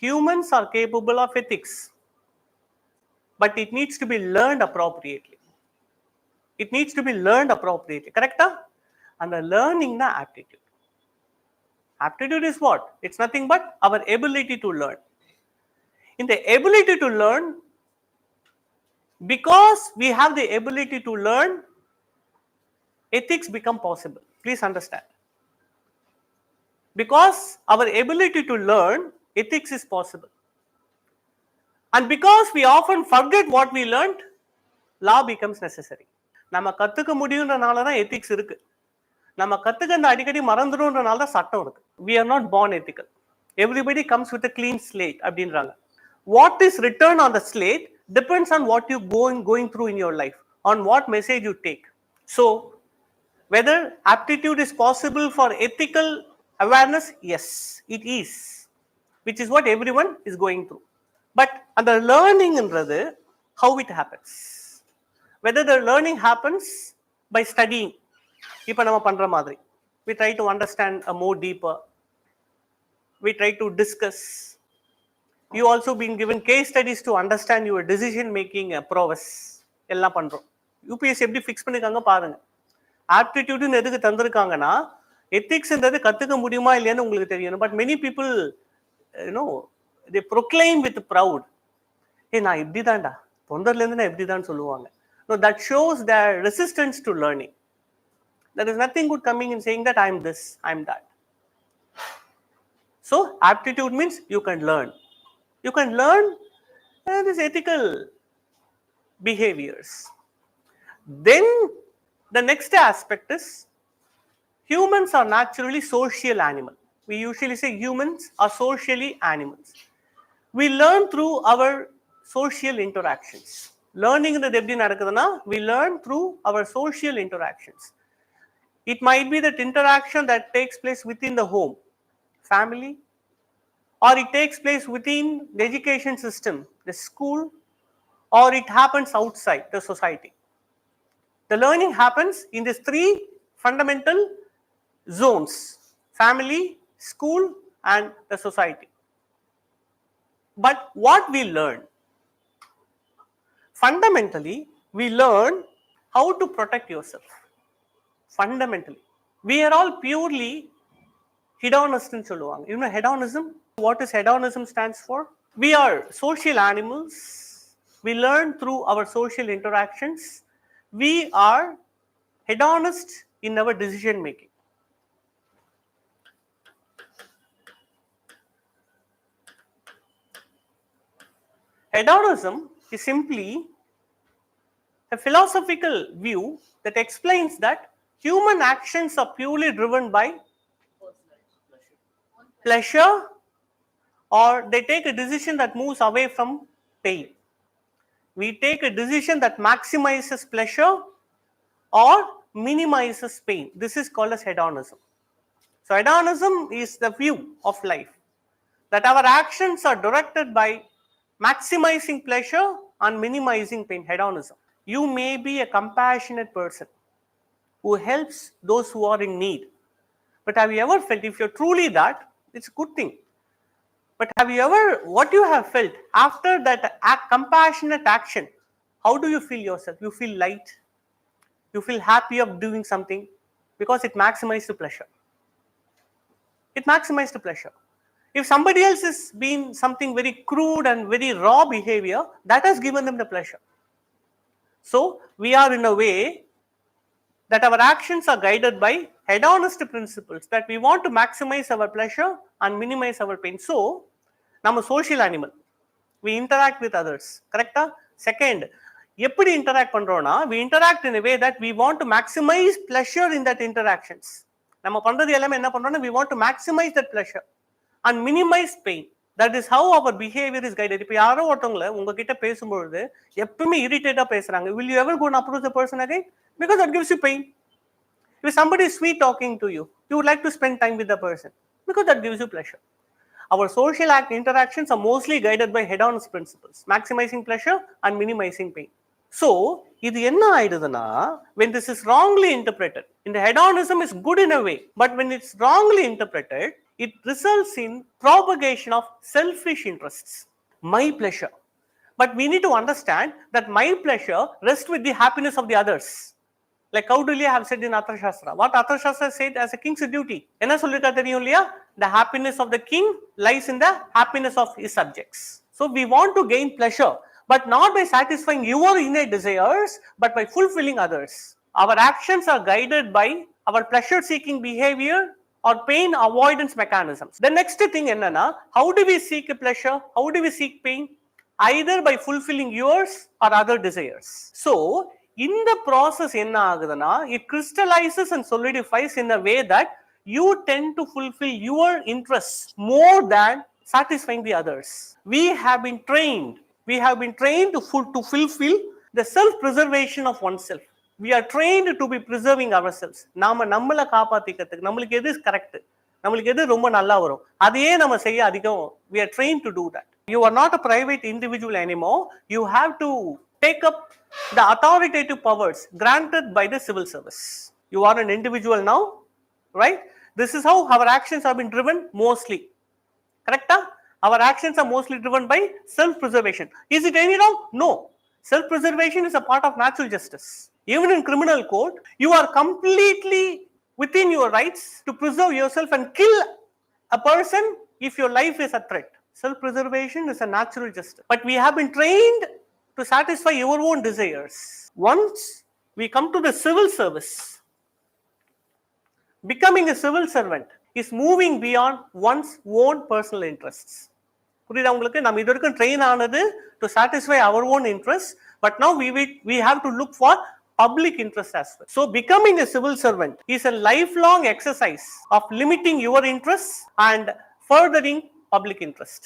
Humans are capable of ethics, but it needs to be learned appropriately. It needs to be learned appropriately, correct? And the learning the aptitude. Aptitude is what? It's nothing but our ability to learn. In the ability to learn, because we have the ability to learn, ethics become possible. Please understand. Because our ability to learn, ethics is possible. And because we often forget what we learned, law becomes necessary. நம்ம கத்துக்க முடியும்ன்றனால தான் ethics இருக்கு. நம்ம கத்துக்க அந்த அடிக்கடி மறந்துடும்ன்றனால தான் சட்டம் இருக்கு. We are not born ethical. Everybody comes with a clean slate அப்படின்றாங்க. What is written on the slate depends on what you going through in your life, on what message you take. So, whether aptitude is possible for ethical awareness, yes, it is, which is what everyone is going through. But அந்த learning என்றது how it happens. Whether the learning happens by studying, இப்போ நம்ம பண்ற மாதிரி, we try to understand a more deeper, we try to discuss. You also been given case studies to understand your decision making prowess. எல்லாம் பண்றோம். UPSC எப்படி fix பண்ணிருக்காங்க பாருங்க. ஆப்டிடியூட்னு எதுக்கு தந்திருக்காங்கன்னா எத்திக்ஸ்ன்றது கத்துக்க முடியுமா இல்லையான்னு உங்களுக்கு தெரியணும். But many people they proclaim with proud, hey நான் இப்படி தான்டா, தொண்டர்ல இருந்து நான் இப்படி தான் சொல்லுவாங்க. No, that shows their resistance to learning. There is nothing good coming in saying that I am this, I am that. So aptitude means you can learn. You can learn these ethical behaviors. Then the next aspect is humans are naturally social animal. We usually say humans are socially animals. We learn through our social interactions. Learning ன்றது எப்படி நடக்குதுன்னா we learn through our social interactions. It might be that interaction that takes place within the home, family, or it takes place within the education system, the school, or it happens outside the society. The learning happens in these three fundamental zones: family, school, and the society. But what we learn? Fundamentally, we learn how to protect yourself. Fundamentally. We are all purely hedonist in சொல்லுவாங்க. You know hedonism? What is hedonism stands for? We are social animals. We learn through our social interactions. We are hedonist in our decision making. Hedonism is simply a philosophical view that explains that human actions are purely driven by pleasure, or they take a decision that moves away from pain. We take a decision that maximizes pleasure or minimizes pain. This is called as hedonism. So hedonism is the view of life that our actions are directed by maximizing pleasure and minimizing pain. Hedonism. You may be a compassionate person who helps those who are in need. But have you ever felt, if you're truly that, it's a good thing. But have you ever, what you have felt after that compassionate action, how do you feel yourself? You feel light. You feel happy of doing something because it maximizes the pleasure. It maximizes the pleasure. If somebody else is being something very crude and very raw behavior, that has given them the pleasure. So we are in a way that our actions are guided by hedonist principles, that we want to maximize our pleasure and minimize our pain. So நம்ம social animal. We interact with others. Correct? Second, எப்படி interact பண்றோம்னா we interact in a way that we want to maximize pleasure in that interactions. நம்ம பண்றது எல்லாமே என்ன பண்றோம்னா we want to maximize that pleasure and minimize pain. That is how our behavior is guided. இப்போ யாரோ ஒருத்தவங்கள உங்ககிட்ட பேசும்பொழுது எப்பவுமே இரிட்டேட்டா பேசுறாங்க, will you ever go and approach the person again? Because that gives you pain. If somebody is sweet talking to you, you would like to spend time with the person because that gives you pleasure. Our social interactions are mostly guided by hedonist principles, maximizing pleasure and minimizing pain. So இது என்ன ஆயிடுதுன்னா when this is wrongly interpreted, in the hedonism is good in a way, but when it's wrongly interpreted, it results in propagation of selfish interests, my pleasure. But we need to understand that my pleasure rests with the happiness of the others. Like Kautilya have said in Arthashastra. What Arthashastra said as a king's duty. என்ன சொல்லிருக்கா தெரியும் இல்லையா? The happiness of the king lies in the happiness of his subjects. So we want to gain pleasure, but not by satisfying your innate desires, but by fulfilling others. Our actions are guided by our pleasure seeking behavior or pain avoidance mechanisms. The next thing என்னன்னா, how do we seek pleasure? How do we seek pain? Either by fulfilling yours or other desires. So in the process enna agudana, it crystallizes and solidifies in a way that you tend to fulfill your interests more than satisfying the others. We have been trained to fulfill the self preservation of oneself. We are trained to be preserving ourselves. நாம நம்மள காப்பாத்திக்கிறதுக்கு நம்மளுக்கு எது correct, நம்மளுக்கு எது ரொம்ப நல்லா வரும் அதையே நம்ம செய்ய அதிகம். We are trained to do that. You are not a private individual anymore. You have to take up the authoritative powers granted by the civil service. You are an individual now, right? This is how our actions have been driven mostly. Correct? Our actions are mostly driven by self-preservation. Is it any wrong? No. Self-preservation is a part of natural justice. Even in criminal court, you are completely within your rights to preserve yourself and kill a person if your life is a threat. Self-preservation is a natural justice. But we have been trained to satisfy your own desires. Once we come to the civil service, becoming a civil servant is moving beyond one's own personal interests. புரியுதா உங்களுக்கு? நம்ம இது வரைக்கும் train ஆனது to satisfy our own interests, but now we have to look for public interest as well. So becoming a civil servant is a lifelong exercise of limiting your interests and furthering public interest.